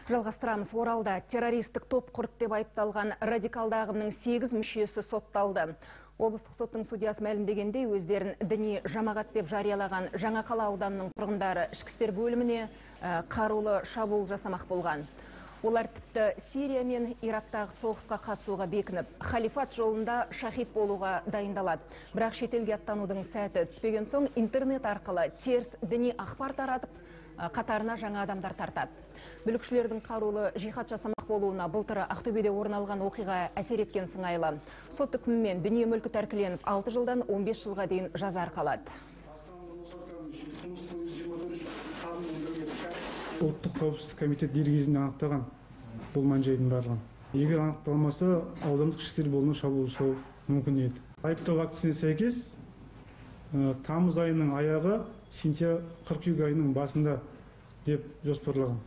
Жалғастырамыз. Оралда террористік топ құрт деп айыпталған радикалды ағымның 8 мүшесі сотталды. Облыстық соттың судьясы мәлімдегендей, өздерін діни жамағат деп жариялаған Жаңақала ауданының тұрғындары ішкі істер бөліміне қарулы шабуыл жасамақ болған. Олар тіпті Сирия мен Ирактағы соғысқа қатысуға бекініп, халифат жолында шахид болуға дайындалады. Бірақ шетелге аттанудың сәті түспеген соң интернет арқылы теріс діни ақпар таратып, қатарына жаңа адамдар тартады. Бүлікшілердің қарулы жихад жасамақ болуына былтыр Ақтөбеде орын алған оқиға әсер еткен сыңайлы. Сот үкімімен дүние мүлкі тәркіленіп, 6 жылдан 15 жылға дейін жаза арқалады. Ұлттық қауіпсіздік комитет дер кезінде анықтаған бұл мән-жайдың барлығын. Егер анықталмаса, аудандық ішкі істер бөліміне шабуыл жасау мүмкін еді. Айыптау актісіне сәйкес, тамыз айының аяғы, қыркүйек айының басында деп жоспарлаған.